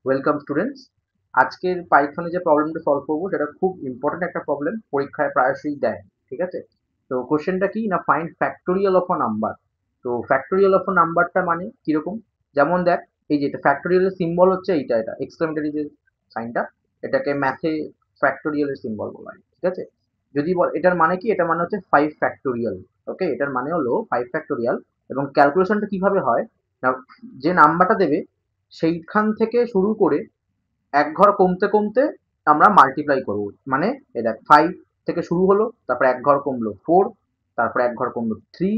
Welcome students. আজকের পাইথনে যে প্রবলেমটা সলভ করবো সেটা খুব ইম্পর্টেন্ট একটা প্রবলেম, পরীক্ষায় প্রায়শই দেয়। ঠিক আছে, তো কোশ্চেনটা কি না, find factorial of a number. তো ফ্যাক্টোরিয়াল অফ আ নাম্বারটা মানে কিরকম, যেমন দেখ, এই যে ফ্যাক্টোরিয়ালের সিম্বল হচ্ছে এটা এক্সক্লেমেটরি যে সাইনটা, এটাকে ম্যাথে ফ্যাক্টোরিয়ালের সিম্বল বলা হয়। ঠিক আছে, যদি বল এটার মানে কি, এটা মানে হচ্ছে 5 ফ্যাক্টোরিয়াল। ওকে, এটার মানে হলো 5 ফ্যাক্টোরিয়াল। এবং ক্যালকুলেশনটা কিভাবে হয় না, যে নাম্বারটা দেবে সেইখান থেকে শুরু করে এক ঘর কমতে কমতে আমরা মাল্টিপ্লাই করবো। মানে এ দেখ, 5 থেকে শুরু হলো, তারপর এক ঘর কমলো 4, তারপর এক ঘর কমলো 3,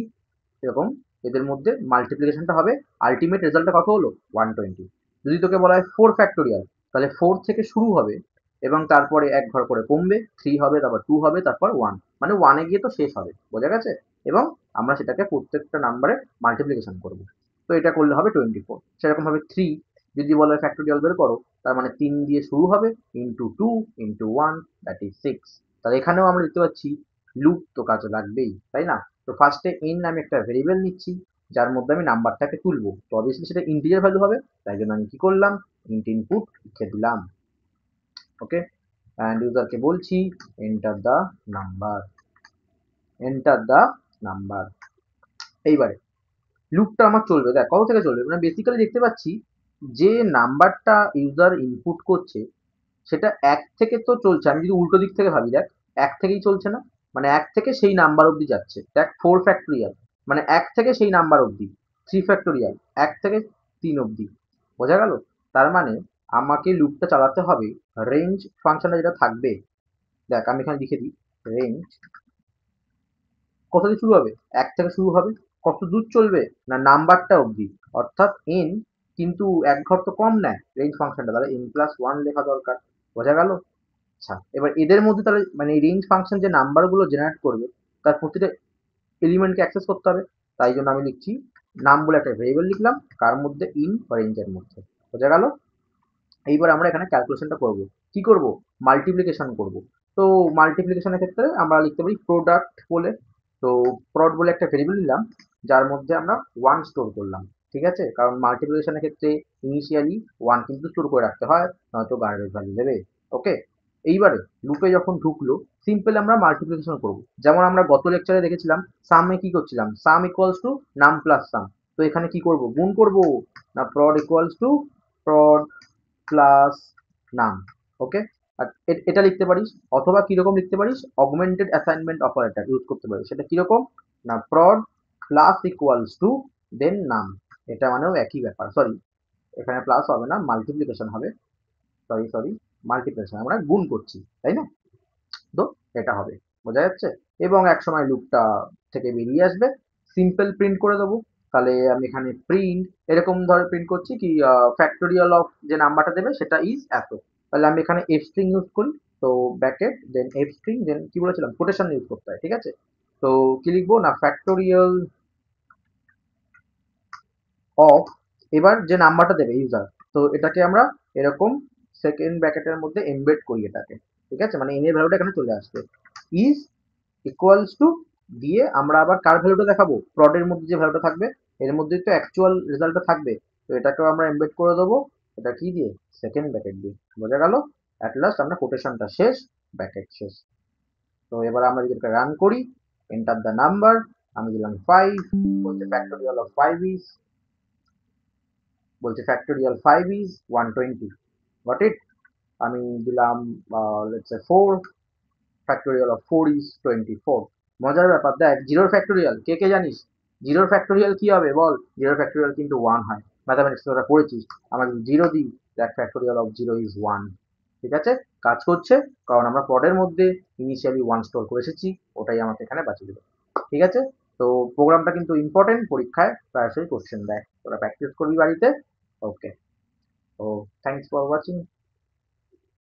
এরকম এদের মধ্যে মাল্টিপ্লিকেশনটা হবে। আলটিমেট রেজাল্টটা কত হলো? 120। যদি তোকে বলা হয় 4 ফ্যাক্টোরিয়াল, তাহলে 4 থেকে শুরু হবে এবং তারপরে এক ঘর করে কমবে, 3 হবে, তারপর 2 হবে, তারপর 1, মানে 1 এ গিয়ে তো শেষ হবে। বোঝা গেছে? এবং আমরা সেটাকে প্রত্যেকটা নাম্বারে মাল্টিপ্লিকেশন করব। তো এটা করলে হবে 24। সেরকম ভাবে 3 যদি বলে ফ্যাক্টোরিয়াল বের করো, তার মানে 3 দিয়ে শুরু হবে, ইন্টু 2 ইন্টু 1, দ্যাট ইজ 6। তাহলে এখানেও আমরা দেখতে পাচ্ছি লুপ তো কাজে লাগবেই, তাই না? তো ফার্স্টে n নামে একটা ভেরিয়েবল নিচ্ছি, যার মধ্যে আমি নাম্বারটাকে তুলবো। তো অবভিয়াসলি সেটা ইন্টিজার ভ্যালু হবে, তাই জন্য আমি কি করলাম, ইন্ট ইনপুট লিখে দিলাম। ওকে, অ্যান্ড ইউজারকে বলছি enter the number, enter the number. এইবারে লুপটা আমার চলবে, দেখ কত থেকে চলবে, মানে বেসিক্যালি দেখতে পাচ্ছি যে নাম্বারটা ইউজার ইনপুট করছে সেটা 1 থেকে তো চলছে। আমি যদি উল্টো দিক থেকে ভাবি, দেখ 1 থেকেই চলছে না, মানে 1 থেকে সেই নাম্বার অবধি যাচ্ছে। দেখ 4 ফ্যাক্টোরিয়াল মানে 1 থেকে সেই নাম্বার অবধি, 3 ফ্যাক্টোরিয়াল 1 থেকে 3 অবধি। বোঝা গেল? তার মানে আমাকে লুপটা চালাতে হবে, রেঞ্জ ফাংশনটা যেটা থাকবে, দেখ আমি এখানে লিখে দিই, রেঞ্জ কোথা থেকে শুরু হবে? 1 থেকে শুরু হবে। কত দূর চলবে? না নাম্বারটা অবধি, অর্থাৎ n, কিন্তু এক ঘর তো কম নেয় রেঞ্জ ফাংশনটা, তাহলে n+1 লেখা দরকার। বোঝা গেল? আচ্ছা, এবার এদের মধ্যে তাহলে মানে রেঞ্জ ফাংশন যে নাম্বারগুলো জেনারেট করবে তার প্রতিটা এলিমেন্টকে অ্যাক্সেস করতে হবে। তাই জন্য আমি লিখছি নাম বলে একটা ভেরিয়েবল লিখলাম, কার মধ্যে? ইন রেঞ্জের মধ্যে। বোঝা গেল? এইবার আমরা এখানে ক্যালকুলেশনটা করব। কি করব? মাল্টিপ্লিকেশন করব। তো মাল্টিপ্লিকেশনের ক্ষেত্রে আমরা লিখতে পারি প্রোডাক্ট বলে। তো প্রড বলে একটা ভেরিয়েবল নিলাম, যার মধ্যে আমরা 1 স্টোর করলাম। ঠিক আছে, কারণ মাল্টিপ্লিকেশনের ক্ষেত্রে ইনিশিয়ালি 1 কিন্তু স্টোর করে রাখতে হয়, নয়তো গার্বেজ ভ্যালু দেবে। ওকে, এইবারে লুপে যখন ঢুকলো, সিম্পল আমরা মাল্টিপ্লিকেশন করব। যেমন আমরা গত লেকচারে দেখেছিলাম, সামে কি করছিলাম, সাম ইকুয়ালস টু নাম প্লাস সাম। তো এখানে কি করব? গুণ করব। না, prod equals to prod plus নাম। ওকে, আর এটা লিখতে পারিস, অথবা কিরকম লিখতে পারিস, অগমেন্টেড অ্যাসাইনমেন্ট অপারেটর ইউজ করতে পারিস। সেটা কিরকম? না, প্রড প্লাস ইকুয়ালস টু দেন নাম। এটা মানেও একই ব্যাপার, সরি এখানে প্লাস হবে না, মাল্টিপ্লিকেশন হবে। সরি সরি, মাল্টিপ্লিকেশন, আমরা গুণ করছি, তাই না? তো এটা হবে। বোঝা যাচ্ছে? এবং এক সময় লুপটা থেকে বেরিয়ে আসবে, সিম্পল প্রিন্ট করে দেবো। তাহলে আমি এখানে প্রিন্ট এরকম ধরে প্রিন্ট করছি কি, ফ্যাক্টোরিয়াল অফ যে নাম্বারটা দেবে সেটা ইজ এত। তাহলে আমি এখানে এফ স্ট্রিং ইউজ করি, তো ব্র্যাকেট দেন এফ স্ট্রিং দেন কি বলেছিলাম, কোটেশন ইউজ করতে হয়। ঠিক আছে, তো কি লিখবো না, ফ্যাক্টোরিয়াল অফ, এবার যে নাম্বারটা দেবে ইউজার, তো এটাকে আমরা এরকম সেকেন্ড ব্র্যাকেটের মধ্যে এমবেড করি এটাকে। ঠিক আছে, মানে এন এর ভ্যালুটা এখানে চলে আসবে, ইজ ইকুয়ালস টু দিয়ে আমরা আবার কার ভ্যালুটা দেখাবো, প্রডের মধ্যে যে ভ্যালুটা থাকবে এর মধ্যে তো অ্যাকচুয়াল রেজাল্টটা থাকবে। তো এটাকেও আমরা এমবেড করে দেবো, এটা কি দিয়ে, সেকেন্ড ব্র্যাকেট দিয়ে। বোঝা গেল? অ্যাট লাস্ট আমরা কোটেশনটা শেষ, ব্র্যাকেট শেষ। তো এবার আমরা যদি এটা রান করি, এন্টার দ্য নাম্বার, আমি দিলাম 5, বলছে ফ্যাক্টোরিয়াল অফ 5 ইজ, বলছে ফ্যাক্টোরিয়াল 5 ইজ 120। Got it? আমি দিলাম let's say 4, factorial of 4 is 24। মজার ব্যাপার, দেখ জিরোর ফ্যাক্টোরিয়াল কে কে জানিস? জিরোর ফ্যাক্টোরিয়াল কি হবে বল? জিরোর ফ্যাক্টোরিয়াল কিন্তু 1 হয়, ম্যাথামেটিক্স তোরা পড়েছিস। আমরা যদি জিরো দিই, দেখ ফ্যাক্টোরিয়াল অফ জিরো ইজ 1। ঠিক আছে, কাজ করছে, কারণ আমরা পদের মধ্যে ইনিশিয়ালি 1 স্টোর করে এসেছি, ওটাই আমাকে এখানে বাঁচিয়ে দেবে। ঠিক আছে, তো প্রোগ্রামটা কিন্তু ইম্পর্টেন্ট, পরীক্ষায় প্রায়শই কোশ্চেন দেয়, তোরা প্র্যাকটিস করবি বাড়িতে। ওকে, তো থ্যাংকস ফর ওয়াচিং।